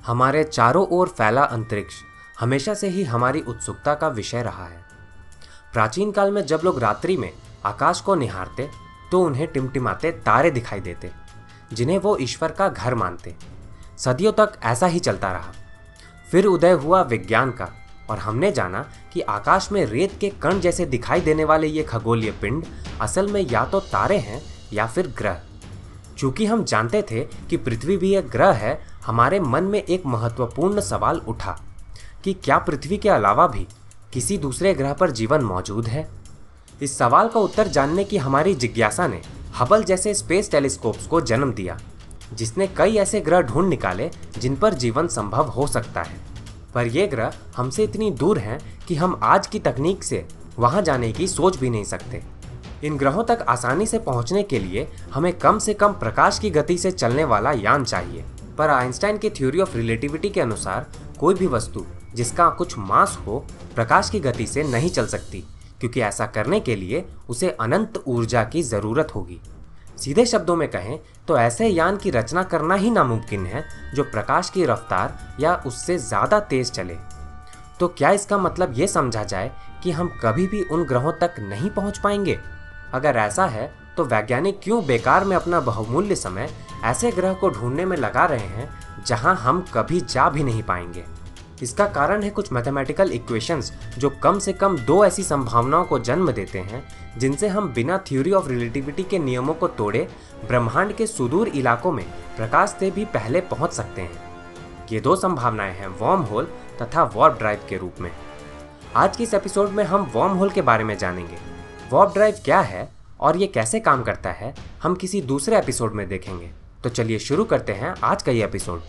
हमारे चारों ओर फैला अंतरिक्ष हमेशा से ही हमारी उत्सुकता का विषय रहा है। प्राचीन काल में जब लोग रात्रि में आकाश को निहारते तो उन्हें टिमटिमाते तारे दिखाई देते, जिन्हें वो ईश्वर का घर मानते। सदियों तक ऐसा ही चलता रहा। फिर उदय हुआ विज्ञान का और हमने जाना कि आकाश में रेत के कण जैसे दिखाई देने वाले ये खगोलीय पिंड असल में या तो तारे हैं या फिर ग्रह। चूंकि हम जानते थे कि पृथ्वी भी एक ग्रह है, हमारे मन में एक महत्वपूर्ण सवाल उठा कि क्या पृथ्वी के अलावा भी किसी दूसरे ग्रह पर जीवन मौजूद है। इस सवाल का उत्तर जानने की हमारी जिज्ञासा ने हबल जैसे स्पेस टेलीस्कोप्स को जन्म दिया, जिसने कई ऐसे ग्रह ढूंढ निकाले जिन पर जीवन संभव हो सकता है। पर ये ग्रह हमसे इतनी दूर हैं कि हम आज की तकनीक से वहां जाने की सोच भी नहीं सकते। इन ग्रहों तक आसानी से पहुंचने के लिए हमें कम से कम प्रकाश की गति से चलने वाला यान चाहिए। पर आइंस्टाइन की थ्योरी ऑफ रिलेटिविटी के अनुसार कोई भी वस्तु जिसका कुछ मास हो प्रकाश की गति से नहीं चल सकती, क्योंकि ऐसा करने के लिए उसे अनंत ऊर्जा की जरूरत होगी। सीधे शब्दों में कहें तो ऐसे यान की रचना करना ही नामुमकिन है जो प्रकाश की रफ्तार या उससे ज़्यादा तेज चले। तो क्या इसका मतलब ये समझा जाए कि हम कभी भी उन ग्रहों तक नहीं पहुंच पाएंगे? अगर ऐसा है तो वैज्ञानिक क्यों बेकार में अपना बहुमूल्य समय ऐसे ग्रह को ढूंढने में लगा रहे हैं जहां हम कभी जा भी नहीं पाएंगे? इसका कारण है कुछ मैथमेटिकल इक्वेशंस जो कम से कम दो ऐसी संभावनाओं को जन्म देते हैं जिनसे हम बिना थ्योरी ऑफ रिलेटिविटी के नियमों को तोड़े ब्रह्मांड के सुदूर इलाकों में प्रकाश से भी पहले पहुंच सकते हैं। ये दो संभावनाएं हैं वर्म होल तथा वार्प ड्राइव के रूप में। आज के इस एपिसोड में हम वर्म होल के बारे में जानेंगे। वार्प ड्राइव क्या है और ये कैसे काम करता है हम किसी दूसरे एपिसोड में देखेंगे। तो चलिए शुरू करते हैं आज का ये एपिसोड।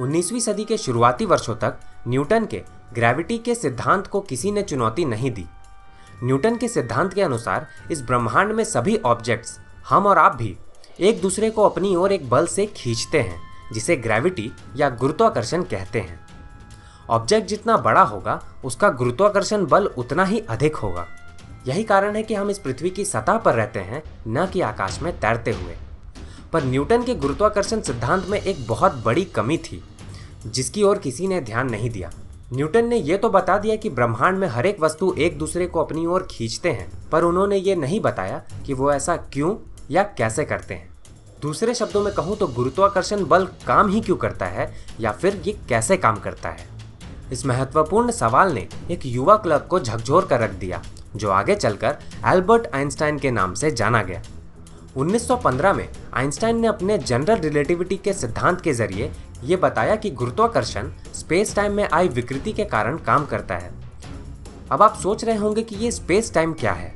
19वीं सदी के शुरुआती वर्षों तक न्यूटन के ग्रेविटी के सिद्धांत को किसी ने चुनौती नहीं दी। न्यूटन के सिद्धांत के अनुसार इस ब्रह्मांड में सभी ऑब्जेक्ट्स, हम और आप भी, एक दूसरे को अपनी ओर एक बल से खींचते हैं जिसे ग्रेविटी या गुरुत्वाकर्षण कहते हैं। ऑब्जेक्ट जितना बड़ा होगा उसका गुरुत्वाकर्षण बल उतना ही अधिक होगा। यही कारण है कि हम इस पृथ्वी की सतह पर रहते हैं, न कि आकाश में तैरते हुए। पर न्यूटन के गुरुत्वाकर्षण सिद्धांत में एक बहुत बड़ी कमी थी जिसकी ओर किसी ने ध्यान नहीं दिया। न्यूटन ने यह तो बता दिया कि ब्रह्मांड में हर एक वस्तु एक दूसरे को अपनी ओर खींचते हैं, पर उन्होंने ये नहीं बताया कि वो ऐसा क्यों या कैसे करते हैं। दूसरे शब्दों में कहूँ तो गुरुत्वाकर्षण बल काम ही क्यों करता है या फिर ये कैसे काम करता है। इस महत्वपूर्ण सवाल ने एक युवा क्लब को झकझोर कर रख दिया जो आगे चलकर एल्बर्ट आइंस्टाइन के नाम से जाना गया। 1915 में आइंस्टाइन ने अपने जनरल रिलेटिविटी के सिद्धांत के जरिए ये बताया कि गुरुत्वाकर्षण स्पेस टाइम में आई विकृति के कारण काम करता है। अब आप सोच रहे होंगे कि ये स्पेस टाइम क्या है।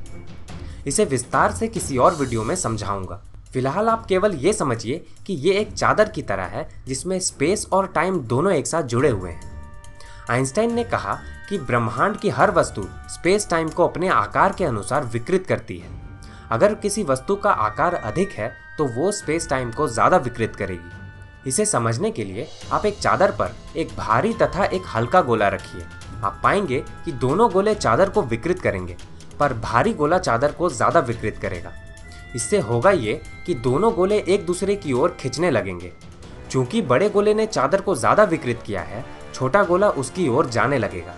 इसे विस्तार से किसी और वीडियो में समझाऊंगा। फिलहाल आप केवल ये समझिए कि ये एक चादर की तरह है जिसमें स्पेस और टाइम दोनों एक साथ जुड़े हुए हैं। आइंस्टाइन ने कहा कि ब्रह्मांड की हर वस्तु स्पेस टाइम को अपने आकार के अनुसार विकृत करती है। अगर किसी वस्तु का आकार अधिक है तो वो स्पेस टाइम को ज़्यादा विकृत करेगी। इसे समझने के लिए आप एक चादर पर एक भारी तथा एक हल्का गोला रखिए। आप पाएंगे कि दोनों गोले चादर को विकृत करेंगे, पर भारी गोला चादर को ज़्यादा विकृत करेगा। इससे होगा ये कि दोनों गोले एक दूसरे की ओर खिंचने लगेंगे। चूंकि बड़े गोले ने चादर को ज़्यादा विकृत किया है, छोटा गोला उसकी ओर जाने लगेगा।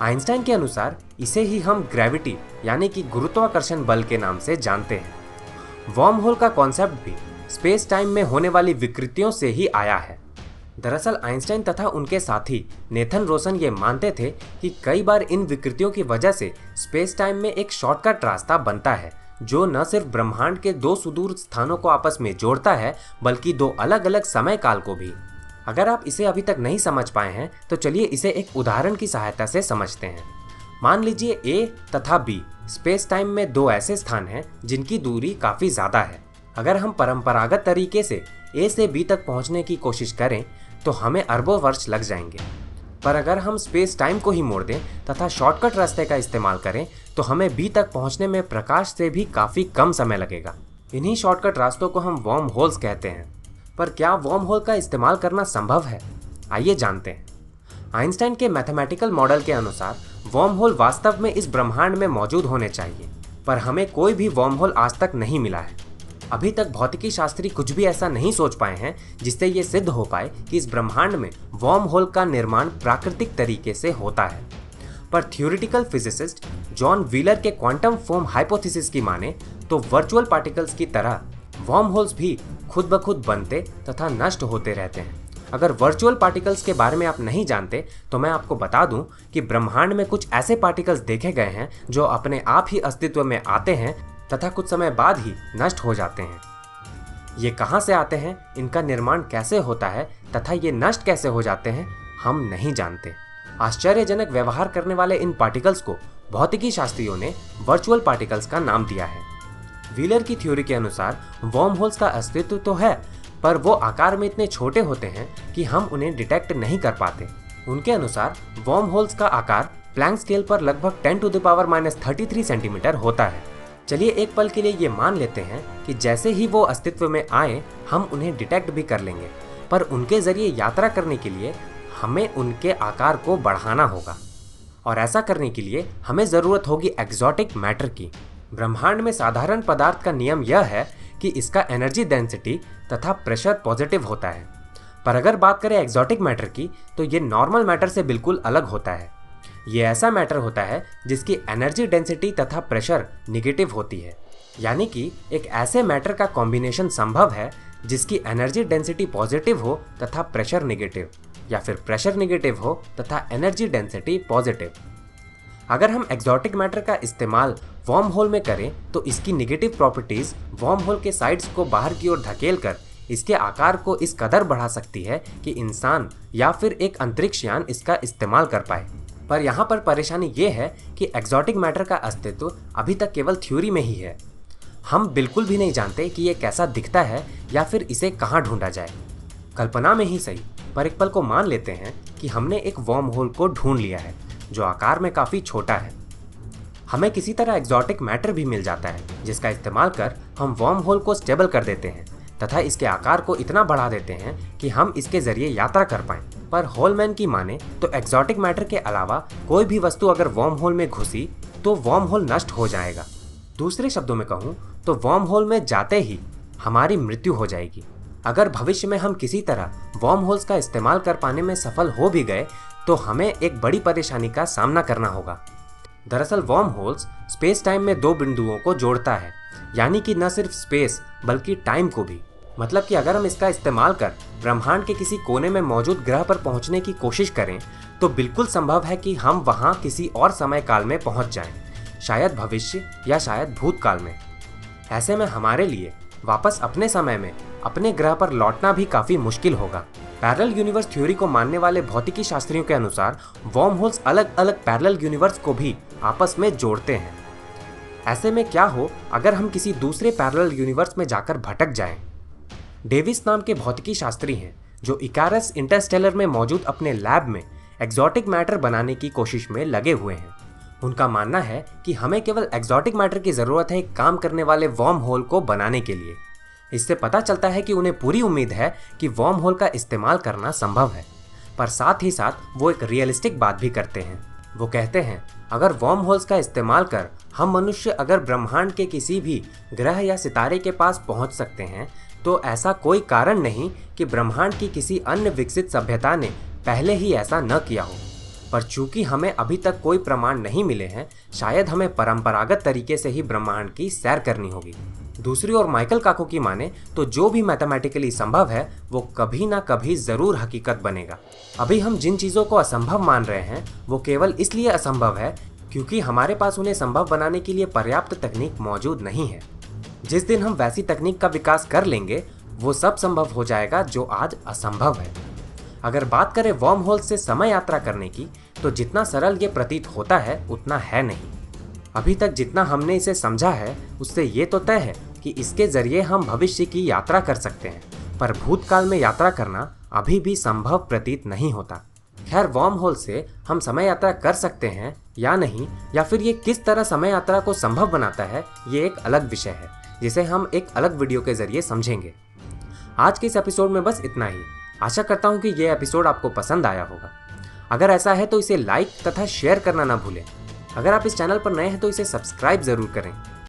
आइंस्टाइन के अनुसार इसे ही हम ग्रेविटी यानी कि गुरुत्वाकर्षण बल के नाम से जानते हैं। वर्म होल का कॉन्सेप्ट भी स्पेस टाइम में होने वाली विकृतियों से ही आया है। दरअसल आइंस्टाइन तथा उनके साथी नेथन रोसन ये मानते थे कि कई बार इन विकृतियों की वजह से स्पेस टाइम में एक शॉर्टकट रास्ता बनता है जो न सिर्फ ब्रह्मांड के दो सुदूर स्थानों को आपस में जोड़ता है बल्कि दो अलग अलग समय काल को भी। अगर आप इसे अभी तक नहीं समझ पाए हैं तो चलिए इसे एक उदाहरण की सहायता से समझते हैं। मान लीजिए A तथा B स्पेस टाइम में दो ऐसे स्थान हैं जिनकी दूरी काफ़ी ज़्यादा है। अगर हम परंपरागत तरीके से ए से बी तक पहुंचने की कोशिश करें तो हमें अरबों वर्ष लग जाएंगे, पर अगर हम स्पेस टाइम को ही मोड़ दें तथा शॉर्टकट रास्ते का इस्तेमाल करें तो हमें बी तक पहुंचने में प्रकाश से भी काफ़ी कम समय लगेगा। इन्हीं शॉर्टकट रास्तों को हम वर्म होल्स कहते हैं। पर क्या वर्म होल का इस्तेमाल करना संभव है? आइए जानते हैं। आइंस्टाइन के मैथमेटिकल मॉडल के अनुसार वर्म होल वास्तव में इस ब्रह्मांड में मौजूद होने चाहिए, पर हमें कोई भी वर्म होल आज तक नहीं मिला है। अभी तक भौतिकी शास्त्री कुछ भी ऐसा नहीं सोच पाए हैं जिससे ये सिद्ध हो पाए कि इस ब्रह्मांड में वर्म होल का निर्माण प्राकृतिक तरीके से होता है। पर थ्योरेटिकल फिजिसिस्ट जॉन व्हीलर के क्वांटम फोम हाइपोथेसिस की माने तो वर्चुअल पार्टिकल्स की तरह वर्म होल्स भी खुद ब खुद बनते तथा नष्ट होते रहते हैं। अगर वर्चुअल पार्टिकल्स के बारे में आप नहीं जानते तो मैं आपको बता दूं कि ब्रह्मांड में कुछ ऐसे पार्टिकल्स देखे गए हैं जो अपने आप ही अस्तित्व में आते हैं तथा कुछ समय बाद ही नष्ट हो जाते हैं। ये कहाँ से आते हैं, इनका निर्माण कैसे होता है तथा ये नष्ट कैसे हो जाते हैं, हम नहीं जानते। आश्चर्यजनक व्यवहार करने वाले इन पार्टिकल्स को भौतिकी शास्त्रियों ने वर्चुअल पार्टिकल्स का नाम दिया है। व्हीलर की थ्योरी के अनुसार वर्म होल्स का अस्तित्व तो है, पर वो आकार में इतने छोटे होते हैं कि हम उन्हें डिटेक्ट नहीं कर पाते। उनके अनुसार वर्म होल्स का आकार प्लैंक स्केल पर लगभग 10⁻³ सेंटीमीटर होता है। चलिए एक पल के लिए ये मान लेते हैं कि जैसे ही वो अस्तित्व में आए हम उन्हें डिटेक्ट भी कर लेंगे, पर उनके जरिए यात्रा करने के लिए हमें उनके आकार को बढ़ाना होगा, और ऐसा करने के लिए हमें ज़रूरत होगी एक्सोटिक मैटर की। ब्रह्मांड में साधारण पदार्थ का नियम यह है कि इसका एनर्जी डेंसिटी तथा प्रेशर पॉजिटिव होता है, पर अगर बात करें एक्सोटिक मैटर की तो ये नॉर्मल मैटर से बिल्कुल अलग होता है। ये ऐसा मैटर होता है जिसकी एनर्जी डेंसिटी तथा प्रेशर निगेटिव होती है, यानी कि एक ऐसे मैटर का कॉम्बिनेशन संभव है जिसकी एनर्जी डेंसिटी पॉजिटिव हो तथा प्रेशर निगेटिव, या फिर प्रेशर निगेटिव हो तथा एनर्जी डेंसिटी पॉजिटिव। अगर हम एक्सोटिक मैटर का इस्तेमाल वर्म होल में करें तो इसकी निगेटिव प्रॉपर्टीज वर्म होल के साइड्स को बाहर की ओर धकेल कर इसके आकार को इस कदर बढ़ा सकती है कि इंसान या फिर एक अंतरिक्ष यान इसका इस्तेमाल कर पाए। पर यहाँ पर परेशानी ये है कि एक्सोटिक मैटर का अस्तित्व अभी तक केवल थ्योरी में ही है। हम बिल्कुल भी नहीं जानते कि ये कैसा दिखता है या फिर इसे कहाँ ढूंढा जाए। कल्पना में ही सही, पर एक पल को मान लेते हैं कि हमने एक वर्म होल को ढूंढ लिया है जो आकार में काफ़ी छोटा है। हमें किसी तरह एक्सोटिक मैटर भी मिल जाता है जिसका इस्तेमाल कर हम वर्म होल को स्टेबल कर देते हैं तथा इसके आकार को इतना बढ़ा देते हैं कि हम इसके जरिए यात्रा कर पाएं। पर होलमैन की माने तो एक्सोटिक मैटर के अलावा कोई भी वस्तु अगर वर्म होल में घुसी तो वर्म होल नष्ट हो जाएगा। दूसरे शब्दों में कहूँ तो वर्म होल में जाते ही हमारी मृत्यु हो जाएगी। अगर भविष्य में हम किसी तरह वर्म होल्स का इस्तेमाल कर पाने में सफल हो भी गए तो हमें एक बड़ी परेशानी का सामना करना होगा। दरअसल वर्म होल्स स्पेस टाइम में दो बिंदुओं को जोड़ता है, यानी कि न सिर्फ स्पेस बल्कि टाइम को भी। मतलब कि अगर हम इसका इस्तेमाल कर ब्रह्मांड के किसी कोने में मौजूद ग्रह पर पहुंचने की कोशिश करें तो बिल्कुल संभव है कि हम वहां किसी और समय काल में पहुंच जाएं, शायद भविष्य या शायद भूतकाल में। ऐसे में हमारे लिए वापस अपने समय में अपने ग्रह पर लौटना भी काफी मुश्किल होगा। पैरेलल यूनिवर्स थ्योरी को मानने वाले भौतिकी शास्त्रियों के अनुसार वर्म होल्स अलग अलग पैरेलल यूनिवर्स को भी आपस में जोड़ते हैं। ऐसे में क्या हो अगर हम किसी दूसरे पैरेलल यूनिवर्स में जाकर भटक जाएं? डेविस नाम के भौतिकी शास्त्री हैं जो इकारस इंटरस्टेलर में मौजूद अपने लैब में एक्सोटिक मैटर बनाने की कोशिश में लगे हुए हैं। उनका मानना है कि हमें केवल एक्सोटिक मैटर की ज़रूरत है एक काम करने वाले वर्म होल को बनाने के लिए। इससे पता चलता है कि उन्हें पूरी उम्मीद है कि वर्म होल का इस्तेमाल करना संभव है, पर साथ ही साथ वो एक रियलिस्टिक बात भी करते हैं। वो कहते हैं अगर वर्म होल्स का इस्तेमाल कर हम मनुष्य अगर ब्रह्मांड के किसी भी ग्रह या सितारे के पास पहुंच सकते हैं तो ऐसा कोई कारण नहीं कि ब्रह्मांड की किसी अन्य विकसित सभ्यता ने पहले ही ऐसा न किया हो। पर चूंकि हमें अभी तक कोई प्रमाण नहीं मिले हैं, शायद हमें परंपरागत तरीके से ही ब्रह्मांड की सैर करनी होगी। दूसरी ओर माइकल काको की माने तो जो भी मैथमेटिकली संभव है वो कभी ना कभी जरूर हकीकत बनेगा। अभी हम जिन चीज़ों को असंभव मान रहे हैं वो केवल इसलिए असंभव है क्योंकि हमारे पास उन्हें संभव बनाने के लिए पर्याप्त तकनीक मौजूद नहीं है। जिस दिन हम वैसी तकनीक का विकास कर लेंगे वो सब संभव हो जाएगा जो आज असंभव है। अगर बात करें वर्म होल से समय यात्रा करने की तो जितना सरल ये प्रतीत होता है उतना है नहीं। अभी तक जितना हमने इसे समझा है उससे ये तो तय है कि इसके जरिए हम भविष्य की यात्रा कर सकते हैं, पर भूतकाल में यात्रा करना अभी भी संभव प्रतीत नहीं होता। खैर, वर्म होल से हम समय यात्रा कर सकते हैं या नहीं, या फिर ये किस तरह समय यात्रा को संभव बनाता है, ये एक अलग विषय है जिसे हम एक अलग वीडियो के जरिए समझेंगे। आज के इस एपिसोड में बस इतना ही। आशा करता हूँ कि ये एपिसोड आपको पसंद आया होगा। अगर ऐसा है तो इसे लाइक तथा शेयर करना ना भूलें। अगर आप इस चैनल पर नए हैं तो इसे सब्सक्राइब जरूर करें।